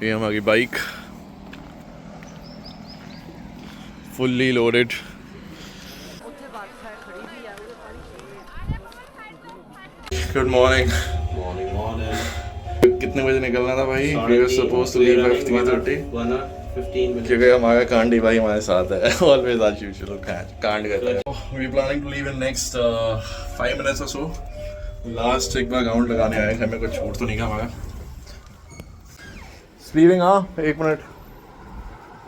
ये हमारी bike fully loaded. Good morning. Morning, morning. कितने बजे निकलना था भाई? Sorry, we were suppose to leave at 3:30 1 hour 15 minutes. क्योंकि हमारा कांडी भाई हमारे साथ है। ऑलवेज आज यूजुअल कांड करता है। We planning to leave in next 5 minutes और सो। लास्ट एक बार राउंड लगाने आए हैं, हमें कुछ छूट तो नहीं था हमारा। स्लीविंग, हाँ 1 मिनट।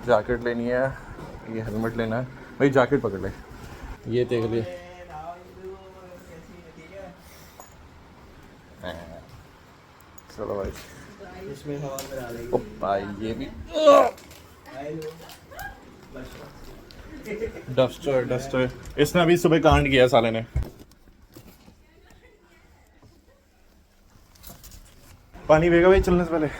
जैकेट लेनी है, ये हेलमेट लेना है भाई। जैकेट पकड़ ले, ये देख ले। चलो भाई, इसमें हवा में डालेंगे। ओ भाई ये भी डस्टर डस्टर इसने अभी सुबह कांड किया साले ने। पानी भेगा भाई चलने से पहले।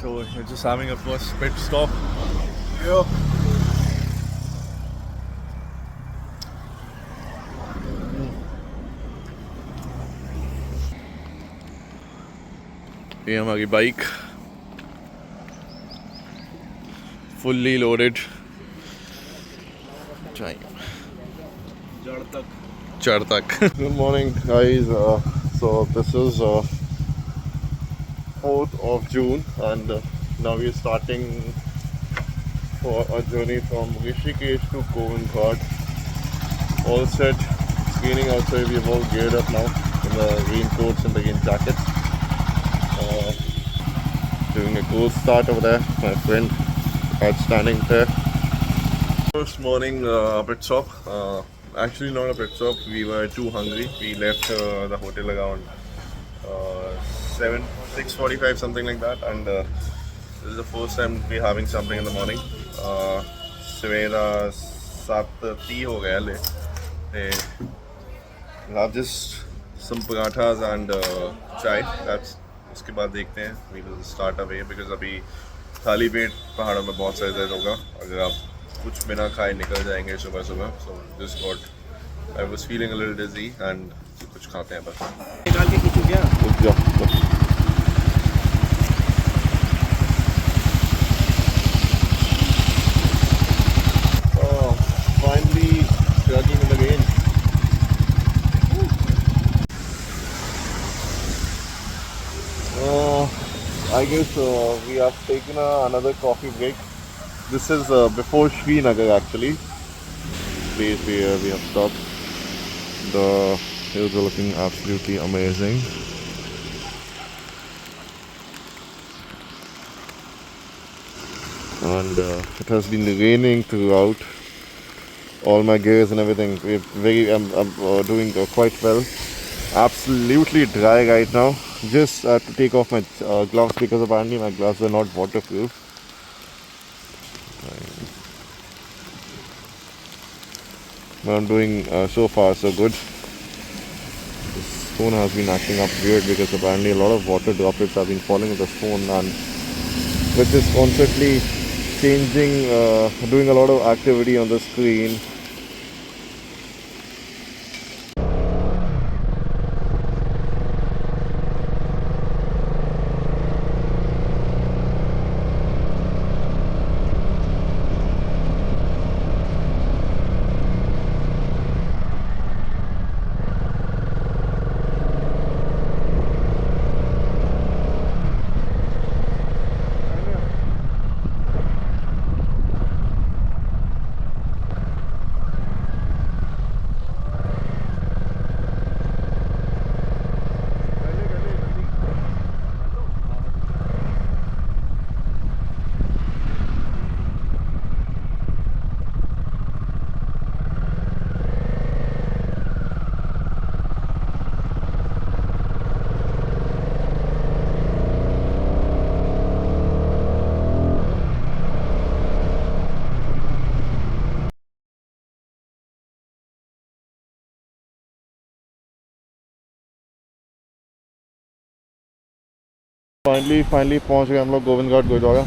So we're just having a first pit stop. Yo. ये हमारी बाइक फुल्ली लोडेड चढ़ तक। Good morning guys. So this is 4th of June and now we are starting for a journey from Rishikesh to Govind Ghat. All set, screening outside. We have all geared up now in the raincoats and the rain jackets. Doing a cool start over there. My friend had standing there. First morning pit stop. Actually not a pit stop. We were too hungry. We left the hotel around 6:45 something like that, and this is the first time we're having something in the morning. सवेरा 7:30 हो गया ले। We'll have just some parathas and chai. That's उसके बाद देखते हैं। We will start away because अभी खाली पेट पहाड़ों में बहुत सारे दर्द होगा अगर आप कुछ बिना खाए निकल जाएंगे सुबह सुबह। So just got I was feeling a little dizzy and कुछ खाते हैं बस। निकाल के खींचू क्या? रुक जाओ। Finally jogging in the rain. I guess we have taken another coffee break. This is before Srinagar actually. Place where we have stopped. The hills are looking absolutely amazing. And it has been raining throughout. All my gears and everything. I'm doing quite well. Absolutely dry right now. Just have to take off my gloves because apparently my gloves are not waterproof. But I'm doing so far so good. This phone has been acting up weird because apparently a lot of water droplets have been falling on the phone, and which is constantly changing, doing a lot of activity on the screen. Finally पहुंच गए हम लोग Govind Ghat gurdwara.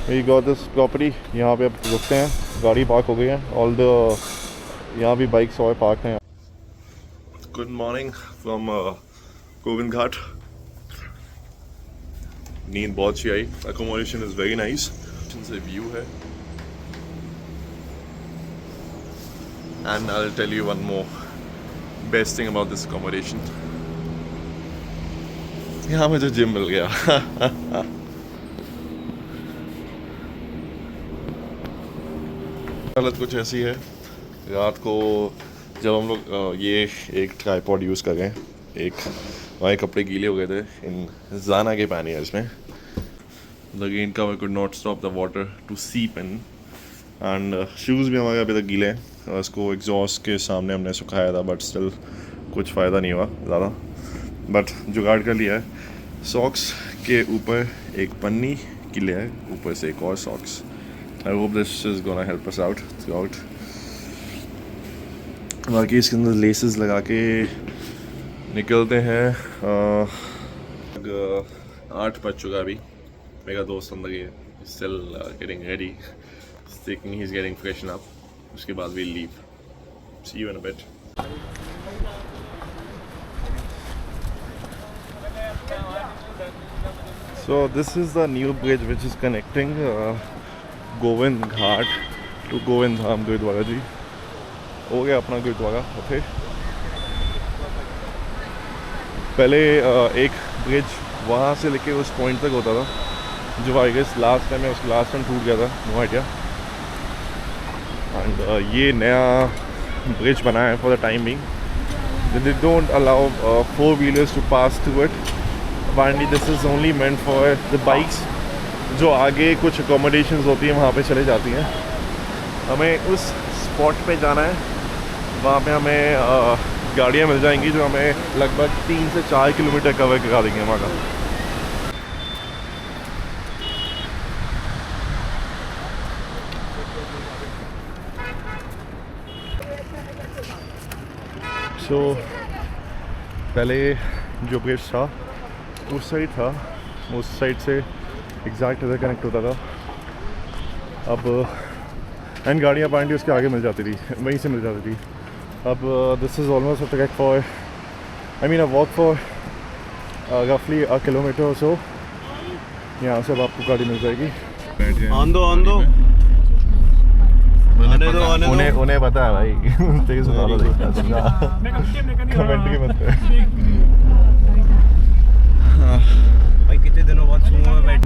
We got this property. यहाँ पे अब रुकते हैं, गाड़ी पार्क हो गई है। ऑल द यहाँ भी बाइक्स और पार्क हैं। Good morning from Govind Ghat. नींद बहुत अच्छी आई। Accommodation is very nice. से व्यू है। And I will tell you one more best thing about this accommodation. यहाँ मुझे जिम मिल गया। हालत कुछ ऐसी है, रात को जब हम लोग ये एक ट्राइपॉड यूज़ कर रहे हैं, एक हमारे कपड़े गीले हो गए थे इन जाना के पानी है इसमें। The rain cover could not stop the water to seep in and shoes भी हमारे अभी तक गीले हैं। इसको एग्जॉस्ट के सामने हमने सुखाया था, बट स्टिल कुछ फ़ायदा नहीं हुआ ज़्यादा। बट जुगाड़ कर लिया है। सॉक्स के ऊपर एक पन्नी गिले है, ऊपर से एक और socks. I hope this is gonna help us out through out. बाकी इसके अंदर लेसेस लगा के निकलते हैं। 8 बज चुका अभी। मेरा दोस्त अंदर है, still getting ready, thinking he's getting freshen up. उसके बाद we'll leave. See you in a bit. So this is the new bridge which is connecting Govind Ghat to Govind Dham gurdwara जी। हो गया अपना गुरुद्वारा। ओके, पहले एक ब्रिज वहाँ से लेके उस पॉइंट तक होता था, जो आई गेस लास्ट टाइम उसका लास्ट टाइम टूट गया था, नो आइडिया। एंड ये नया ब्रिज बना है for the time being. They don't allow 4 wheelers to pass through it. Apparently this is only meant for the bikes. जो आगे कुछ अकोमोडेशंस होती हैं वहाँ पे चले जाती हैं। हमें उस स्पॉट पे जाना है, वहाँ पे हमें गाड़ियाँ मिल जाएंगी जो हमें लगभग 3 से 4 किलोमीटर कवर करा देंगे वहाँ का। तो पहले जो ब्रिज था उस साइड था, उस साइड से एग्जैक्ट इधर कनेक्ट होता था। अब एंड गाड़ियाँ पार्टी उसके आगे मिल जाती थी, वहीं से मिल जाती थी। अब this is almost a track for I mean a walk for रफली 1 किलोमीटर और सो। यहाँ से अब आपको गाड़ी मिल जाएगी। ऑन दो उन्हें पता है भाई। तेज वाला देखता है, समझा। कमेंट की मत कर। भाई कितने दिनों बाद सुबह में बैठ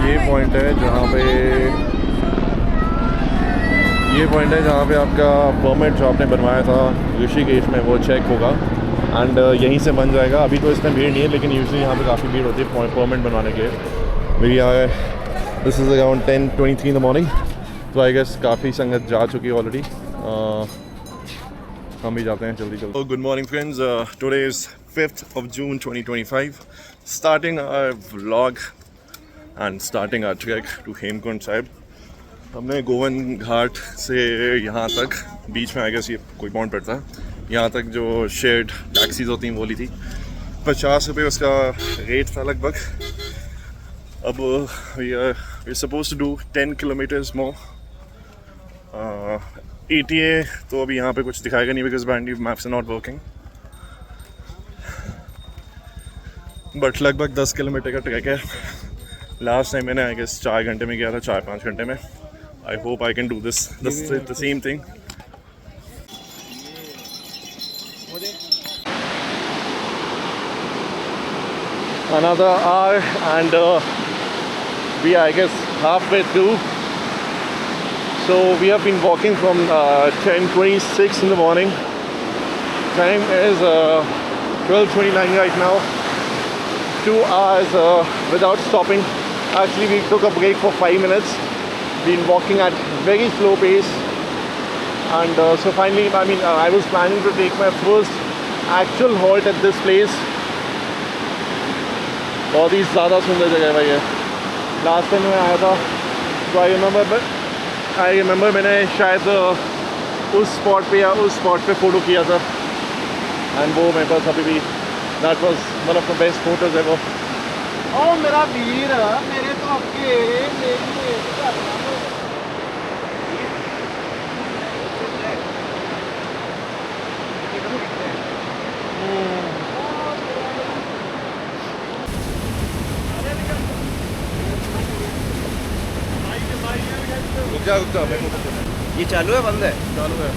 ये पॉइंट है जहाँ पे आपका परमिट जो आपने बनवाया था ऋषिकेश में वो चेक होगा एंड यहीं से बन जाएगा। अभी तो इसमें भीड़ नहीं है, लेकिन यूजुअली यहाँ पे काफ़ी भीड़ होती है परमिट बनवाने के लिए। मेरी यहाँ this is around 10:23 in the morning. तो आई गेस काफ़ी संगत जा चुकी है ऑलरेडी। हम भी जाते हैं जल्दी। Good morning friends. Today is 5th of June 2025. Starting our vlog and starting our trek to Hemkund Sahib. हमने गोविंद घाट से यहाँ तक बीच में आई गेस ये कोई पॉइंट पड़ता है, यहाँ तक जो शेयर्ड टैक्सीज होती हैं वो ली थी। 50 रुपये उसका रेट था लगभग। अब we are suppose to do 10 kilometres more. ETA तो अभी यहाँ पे कुछ दिखाएगा नहीं because bandy maps are not working, but लगभग 10 किलोमीटर का ट्रैक है। लास्ट टाइम मैंने आई गेस 4 घंटे में किया था, 4-5 घंटे में। I hope I can do this the same thing. Another hour and we are, I guess, halfway through. So we have been walking from 10:26 in the morning. Time is 12:29 right now. 2 hours without stopping. Actually, we took a break for 5 minutes. Been walking at very slow pace, and so finally, I was planning to take my first actual halt at this place. बहुत ही ज़्यादा सुंदर जगह है भाई ये। Last time मैं आया था तो आई रिमेंबर मैंने शायद उस स्पॉट पे फ़ोटो किया था, एंड वो मेरे पास अभी भी that was one of the best photos ever. ओ मेरा वीर मेरे तो अक्के मेरी वेट करना रुक जा मेरे को ये चालू है बंद है? चालू है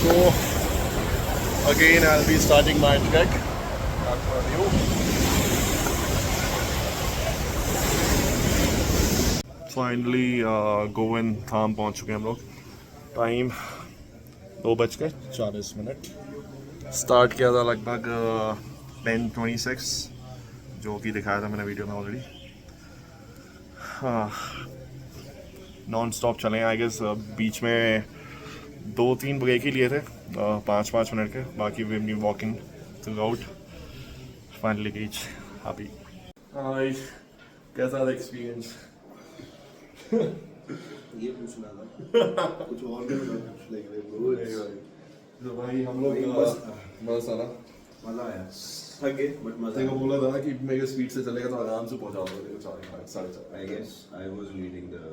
So again I'll be starting my trek. That's for you. Finally Govind Dham पहुंच चुके हैं हम लोग. टाइम 2:40. स्टार्ट किया था लगभग 10:26 जो कि दिखाया था मैंने वीडियो में ऑलरेडी. हाँ नॉन स्टॉप चले हैं आई गेस. बीच में 2-3 ब्रेक ही लिए थे 5-5 मिनट के. बाकी we be walking throughout. Finally reach happy. कैसा था एक्सपीरियंस? ये पूछना था कुछ और भी पूछ लेंगे. तो भाई हम लोग बस आना मजा आया. थके बट मजा. तेरे को बोला था ना कि मेरे स्पीड से चलेगा तो आराम से पहुंचा दोगे. 4:30. I guess I was leading the.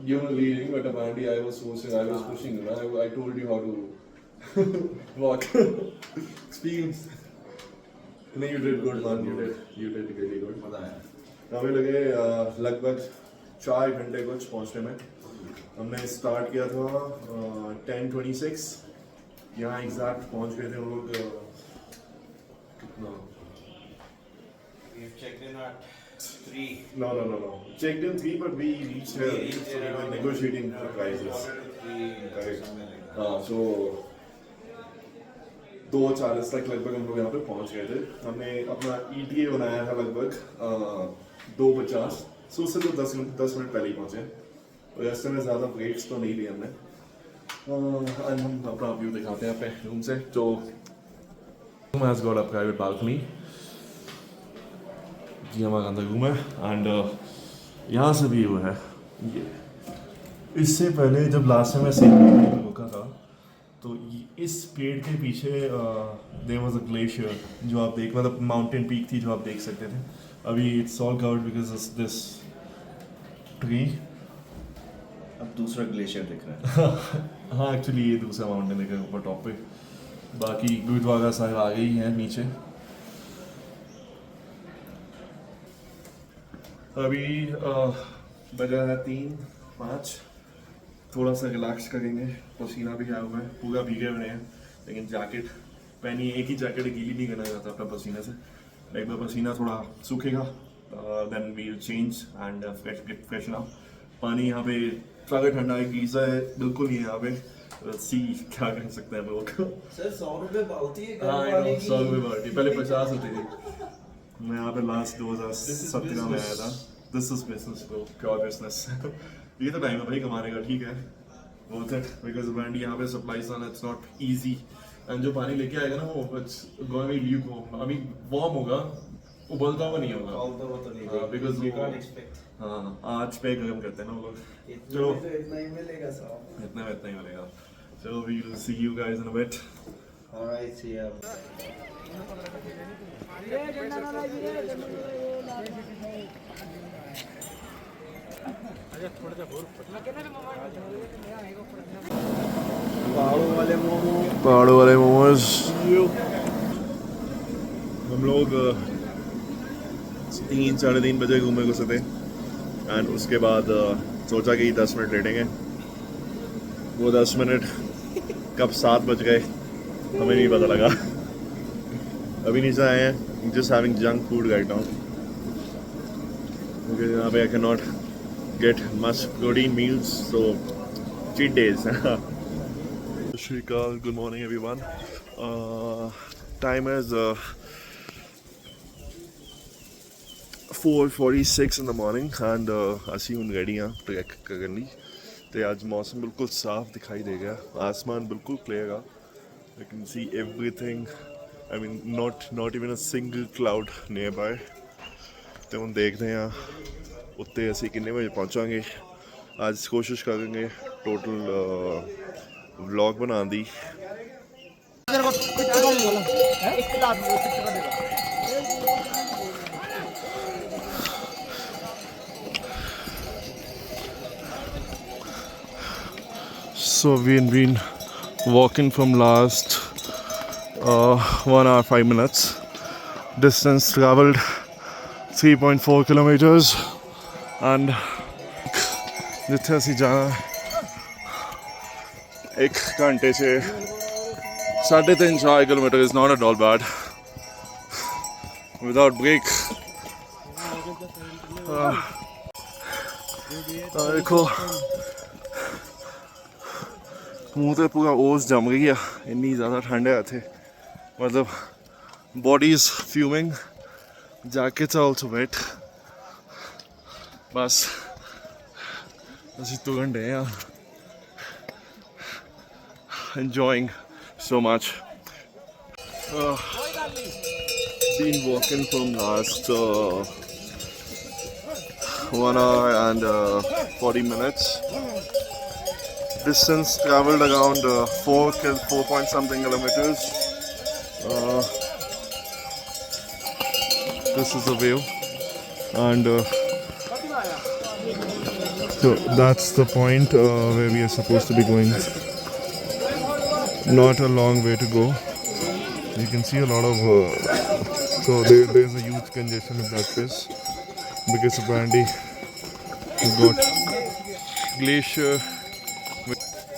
You were leading, but apparently I was forcing, I was pushing you. I told you how to walk. Experience. No, you did good, man. You did really good. मजा आया. हमें लगे लगभग 4 घंटे कुछ पहुंचने में. हमने स्टार्ट किया था 10:26. यहाँ एग्जैक्ट पहुंच गए थे हम लोग कितना? We checked in at 3. No. Checked in 3, but we reached here. So we were negotiating the prices. Correct. हाँ, so 2:40 तक लगभग हम लोग यहाँ पे पहुँच गए थे. हमने अपना ETA बनाया था लगभग 2:50. So उससे तो 10 मिनट पहले ही पहुँचे. और रास्ते में ज़्यादा ब्रेक्स तो नहीं लिए हमने. हम अपना व्यू दिखाते हैं अपने रूम से. तो room has got a private balcony. जी हमारा अंदर रूम है. एंड यहाँ से व्यू है ये. इससे पहले जब लास्ट में मैं रुका था तो इस पेड़ के पीछे देयर वाज अ ग्लेशियर जो आप देख मतलब माउंटेन पीक थी जो आप देख सकते थे. अभी it's all covered because of this tree. अब दूसरा ग्लेशियर दिख रहा है. हाँ एक्चुअली ये दूसरा माउंटेन दिख रहा है ऊपर टॉप पे. बाकी गुरुद्वारा साहिब आगे ही है नीचे. अभी बजा है 3-5. थोड़ा सा रिलैक्स करेंगे. पसीना भी आया हुआ है. पूरा भीगे हुए हैं लेकिन जैकेट पहनी. एक ही जैकेट गीली नहीं करना चाहता अपना पसीने से. एक बार पसीना थोड़ा सूखेगा then we will change and get freshen up. पानी यहाँ पे थोड़ा ठंडा है. गीज़र है बिल्कुल नहीं है यहाँ पे. सी क्या कर सकते हैं लोग. सर 100 रुपए बाल्टी है. हाँ 100 रुपये बाल्टी. पहले 50 होती थी. मैं यहाँ पे लास्ट 2017 में आया था. This is business bro. Pure business. ये तो टाइम है भाई कमाने का. ठीक है वर्थ इट बिकॉज ब्रांड यहाँ पे सप्लाईज आना इट्स नॉट इजी. एंड जो पानी लेके आएगा ना वो इट्स गोइंग टू लीक हो. अभी वार्म होगा उबलता हुआ नहीं होगा बिकॉज you can't expect. हाँ आज पे गर्म करते हैं ना वो लोग. चलो इतना ही मिलेगा साहब. इतना ही मिलेगा. चलो we will see you guys in a bit. Alright see ya. पहाड़ों वाले मोमोज. हम लोग 3-3:30 बजे घूमे घुसे थे. एंड उसके बाद सोचा कि 10 मिनट लेटेंगे. वो 10 मिनट कब 7 बज गए हमें नहीं पता लगा. अभी नीचे आए हैं. Just having junk food right now क्योंकि यहाँ पे I can not get much protein meals so cheat days. श्रीकाल. Good morning everyone. Time is 4:46 in the morning and ਅਸੀਂ ਹੁਣ ਰੈਡੀ ਹਾਂ ਟਰੈਕ ਕਰਨ ਲਈ. ਤੇ ਅੱਜ ਮੌਸਮ ਬਿਲਕੁਲ ਸਾਫ਼ ਦਿਖਾਈ ਦੇ ਗਿਆ. ਆਸਮਾਨ ਬਿਲਕੁਲ ਕਲੀਅਰ ਆ. I can see everything. I mean not even a single cloud nearby. ਤੇ ਹੁਣ ਦੇਖਦੇ ਹਾਂ उत्ते असी किन्ने बजे पहुँचांगे। आज कोशिश करेंगे टोटल व्लॉग बनाने दी। So we've been walking from last 1 hour 5 minutes. Distance traveled 3.4 kilometers and जिथे असी जाना 1 घंटे से 3.5-4 kilometre is not at all bad without break. देखो मुँह तो पूरा ओस जम गई है, इन्नी ज़्यादा ठंड है इत्थे, मतलब body is fuming, jackets are also wet. बस ਅਸੀਂ ਤੁਰਨ ਡਏ ਆ, enjoying so much. Been walking from last 1 hour and 40 minutes. Distance traveled around 4 point something kilometers. This is the view, and so that's the point where we are supposed to be going. Not a long way to go. You can see a lot of so there's a huge congestion in that place because apparently we've got glacier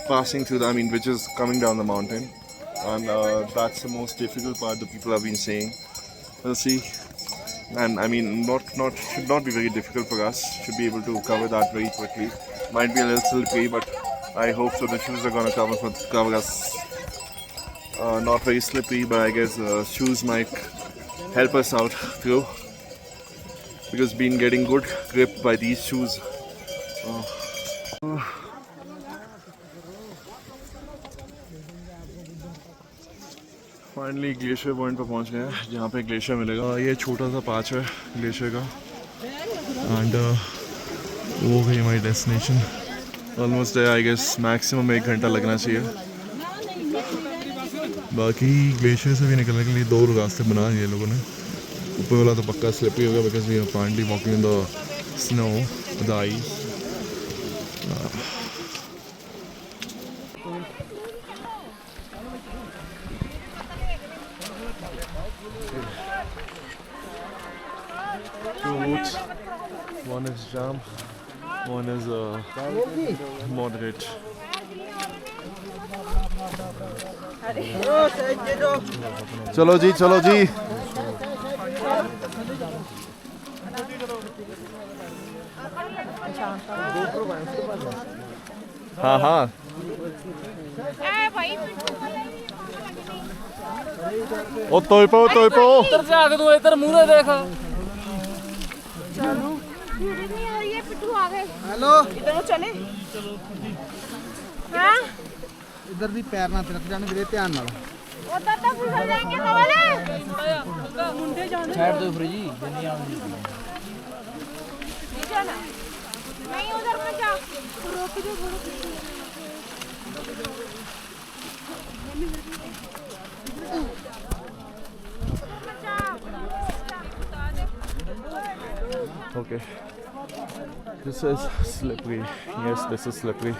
passing through the, which is coming down the mountain, and that's the most difficult part the people have been saying. We'll see. And should not be very difficult for us. Should be able to cover that very quickly. Might be a little slippery, but I hope so. The shoes are gonna cover us. Not very slippery, but I guess shoes might help us out through, because been getting good grip by these shoes. Finally glacier point पर पहुंच गए हैं, जहाँ पे glacier मिलेगा। ये छोटा सा पैच है ग्लेशियर का, एंड वो गई हमारी डेस्टिनेशन। ऑलमोस्ट है, आई गेस मैक्सिमम 1 घंटा लगना चाहिए। बाकी ग्लेशियर से भी निकलने के लिए 2 रास्ते बना दिए लोगों ने। ऊपर वाला तो पक्का स्लिपरी होगा, because we are finally walking in the snow, the ice. One is jam, one is moderate. चलो जी, चलो जी। हाँ हाँ। ओ तोय पो इधर से आगे तू इधर मुंह देखा। नहीं आ रही है, पिट्ठू आ गए। हेलो, इधर को चले। हाँ? इधर भी पैर ना तिलक जाने गिरे, ध्यान नाल। उधर तो फिसल जाएंगे सवाल है। मुंडे जाने। साइड दो फ्री जी, जल्दी आओ। नीचे ना। नहीं उधर मत जा। रोक दो थोड़ा। Okay. This is slippery. Yes, this is slippery.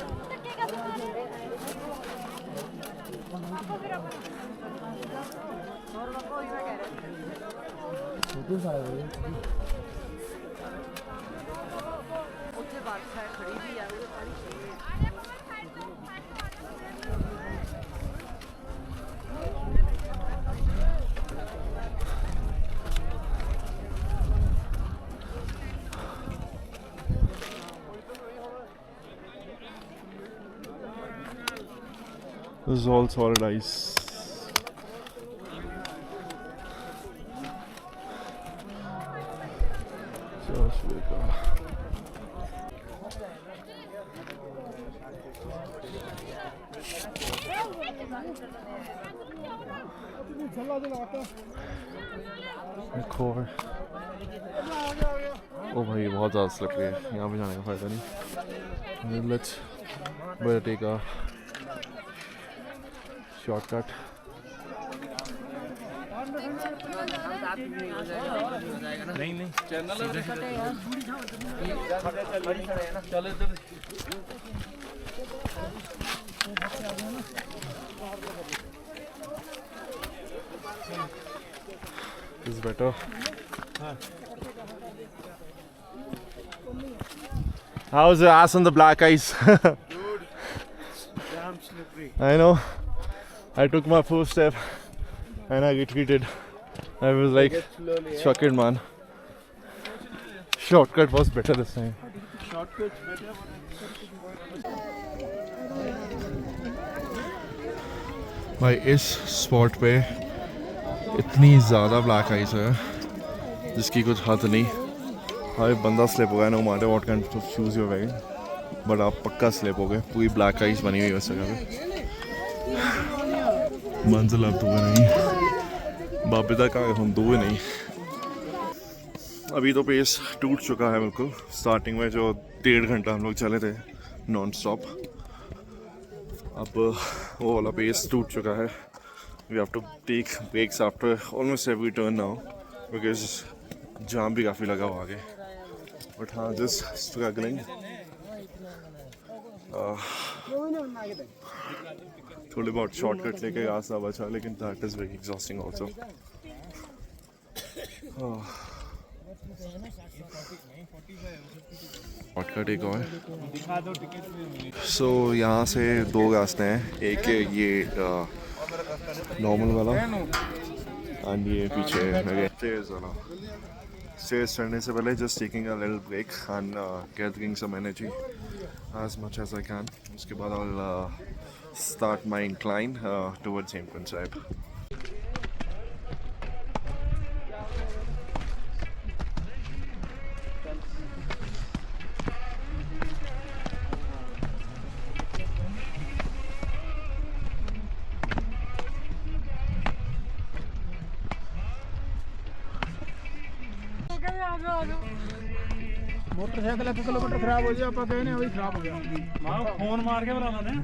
This is all solid ice. Core. ओ भाई बहुत ज़्यादा स्लिप है, यहाँ पे जाने का फ़ायदा नहीं. Let's better take a shortcut. This is better. How's the ass on the black ice? I know. I took my first step and I retreated. I was like, shocked, man. Shortcut was better this time. भाई इस spot पे इतनी ज़्यादा black ice है जिसकी कुछ हद नहीं. भाई बंदा स्लिप हो गया, no matter what kind of shoes you are wearing, but आप पक्का स्लिप हो गए. पूरी ब्लैक आइस बनी हुई है उस जगह पे. मंजिल अब दूर नहीं, बाबे तक आए हम दूर नहीं. अभी तो पेस टूट चुका है बिल्कुल. स्टार्टिंग में जो 1.5 घंटा हम लोग चले थे नॉन स्टॉप, अब वो वाला पेस टूट चुका है. We have to take breaks after almost every turn now because जाम भी काफ़ी लगा हुआ आगे. बट हाँ, जस्ट स्ट्रगलिंग. थोड़ी बहुत शॉर्टकट लेके रास्ता बचा, लेकिन that is very exhausting also. Shortcut एक और. सो यहाँ से 2 रास्ते हैं. एक है ये नॉर्मल वाला एंड ये पीछे स्टेयर्स वाला. स्टेयर्स चढ़ने से पहले just taking a little break and gathering some energy as much as I can. उसके बाद I'll start my incline towards Hemkund side. Motorcycle 1 kilometre खराब हो जाए आप कहने वही खराब हो गया. मां फोन मार के बुला लें.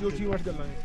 जोशी वाट चलाएंगे.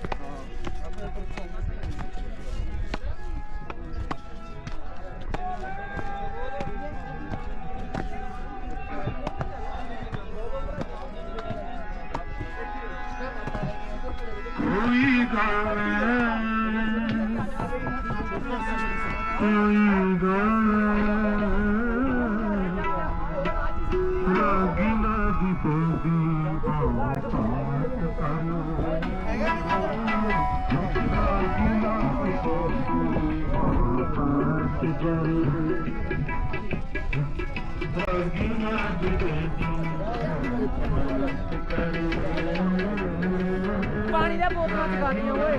पानी दा बोतल चकानी ओए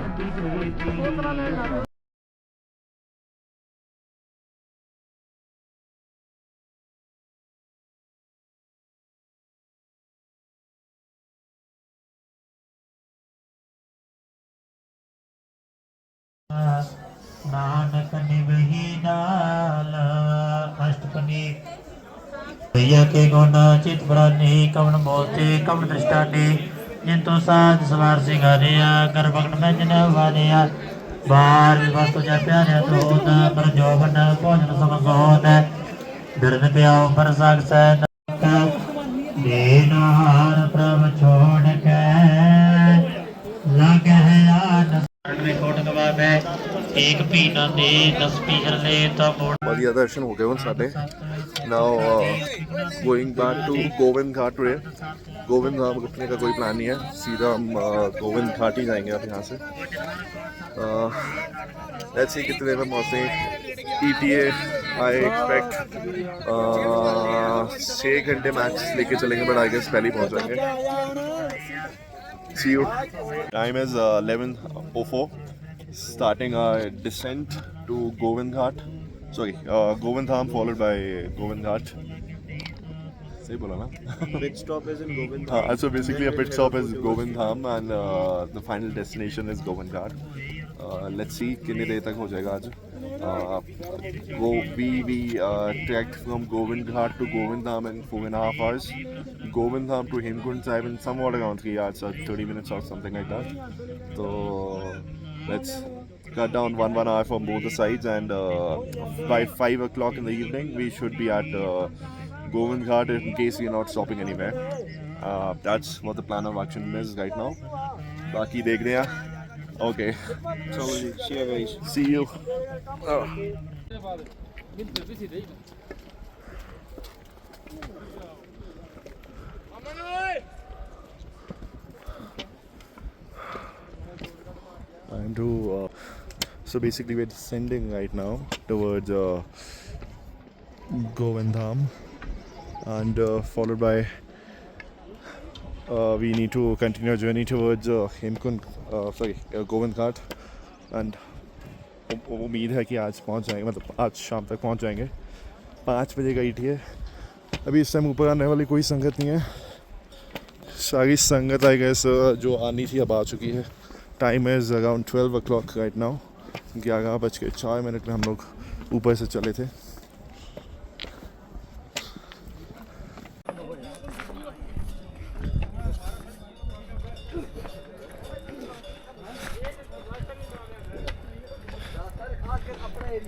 बोतल लेना. नानक निवही नाल अष्टपदी भैया के गुण चित बरानी कवन बोलते कवन दृष्टानी जिंतु साध सवार सिंगारिया कर भगन में जन वारिया बार वस्तु जा प्यारे दोद पर जोवन भोजन समगोद बिरन प्याओ पर साग सैन देनहार प्रभ छोड़ के लग है आन रिकॉर्ड गवा में एक पीना दे 10 पीहर ले तो मोड़. बढ़िया दर्शन हो गए उन साढ़े. Now going back to Govind Ghat today. Govind Dham रुकने का कोई प्लान नहीं है, सीधा हम गोविंद घाट ही जाएंगे अब यहाँ से. लेट्स सी कितने देर में पहुँचते. ETA आई एक्सपेक्ट 6 घंटे मैक्स लेके चलेंगे, बट आई गेस पहले ही पहुँच जाएंगे. See you. Time is 11:04. starting our descent to Govind Ghat. Sorry, Govind Dham followed by Govind Ghat. Say bola na? Pit stop is in Govind. So basically a pit stop is Govind Dham and the final destination is Govind Ghat. Let's see कितने देर तक हो जाएगा आज. We trekked from Govind Ghat to Govind Dham in 4.5 hours. Govind Dham to Hemkund Sahib in somewhat around 3 hours, or 30 minutes or something like that. So let's cut down one hour from both the sides, and by 5 o'clock in the evening we should be at Govind Ghat in case we are not stopping anywhere. That's what the plan of action is right now. Baki dekh rahe hain. Okay. So see you guys. See you. And so basically we're descending right now towards Govind Dham, and followed by we need to continue our journey towards Govind Ghat, and उम्मीद है कि आज पहुंच जाएंगे, मतलब आज शाम तक पहुंच जाएंगे. 5 बजे का ETA है. अभी इस टाइम ऊपर आने वाली कोई संगत नहीं है. सारी संगत आई गेस जो आनी थी अब आ चुकी है. Time is around 12 o'clock right now. 11:04 में हम लोग ऊपर से चले थे.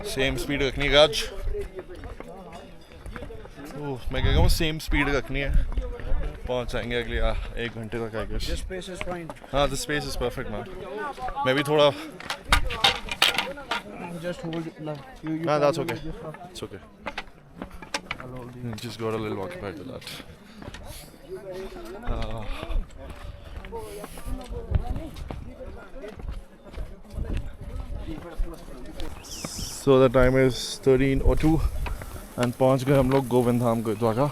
सेम स्पीड रखनी है आज. मैं कह रहा हूँ सेम स्पीड रखनी है. पहुँच जाएंगे अगले 1 घंटे तक I guess. This space is fine. हाँ, the space is perfect man. मैं भी थोड़ा Just hold it. You nah, that's okay. just have- It's okay. Just got a little occupied with that. So the time is 13:02 and पहुंच गए हम लोग गोविंद धाम गुरुद्वारा.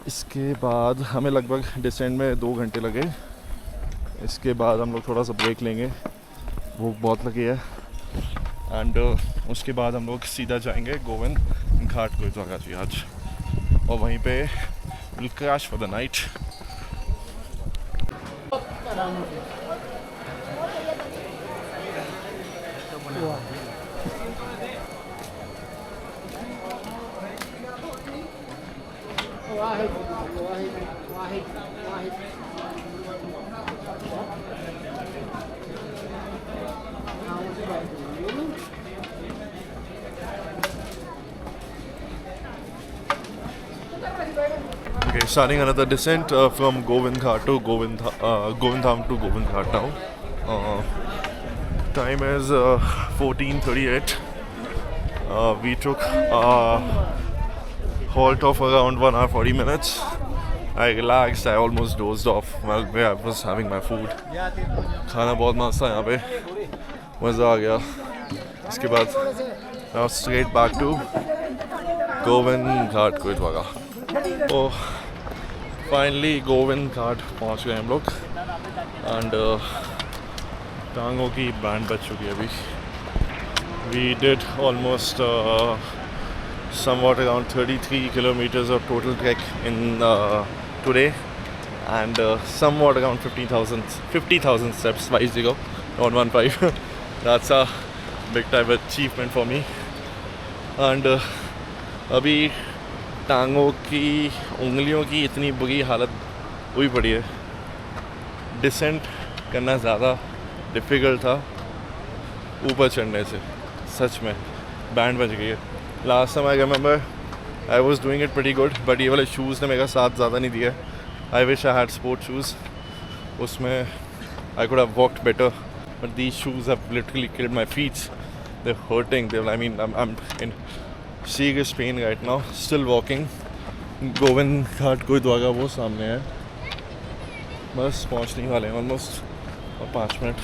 इसके बाद हमें लगभग डिसेंड में 2 घंटे लगे. इसके बाद हम लोग थोड़ा सा ब्रेक लेंगे, भूख बहुत लगी है. एंड उसके बाद हम लोग सीधा जाएंगे गोविंद घाट गुरुद्वारा जी आज, और वहीं पे will crash for the night. Okay, starting another descent from Govind Ghat to Govind Dham to Govind Ghat now. Time is 14:38. We took a halt of around 1 hour 40 minutes. I relaxed. I almost dozed off while I was having my food. खाना बहुत मस्त था यहाँ पे, मज़ा आ गया. इसके बाद now straight back to Govind Ghat gurdwara. Oh, finally Govind Ghat पहुँच गए हम लोग. एंड टांगों की बैंड बज चुकी है अभी. We did almost somewhat around 33 kilometers of total trek in today, and somewhat around 50,000 steps, 50, not 15. That's a big time achievement for me. And अभी टांगों की उंगलियों की इतनी बुरी हालत हुई पड़ी है. डिसेंट करना ज़्यादा डिफ़िकल्ट था ऊपर चढ़ने से. सच में बैंड बज गई है. Last time I remember I was doing it pretty good, but ये वाले शूज़ ने मेरा साथ ज़्यादा नहीं दिया. I wish I had sport shoes. उसमें I could have walked better, but these shoes have literally killed my feets. They hurting. I mean I am in serious pain right now. Still walking. Govind Ghat gurdwara वो सामने है. बस पहुंचने वाले हैं almost, और 5 minute.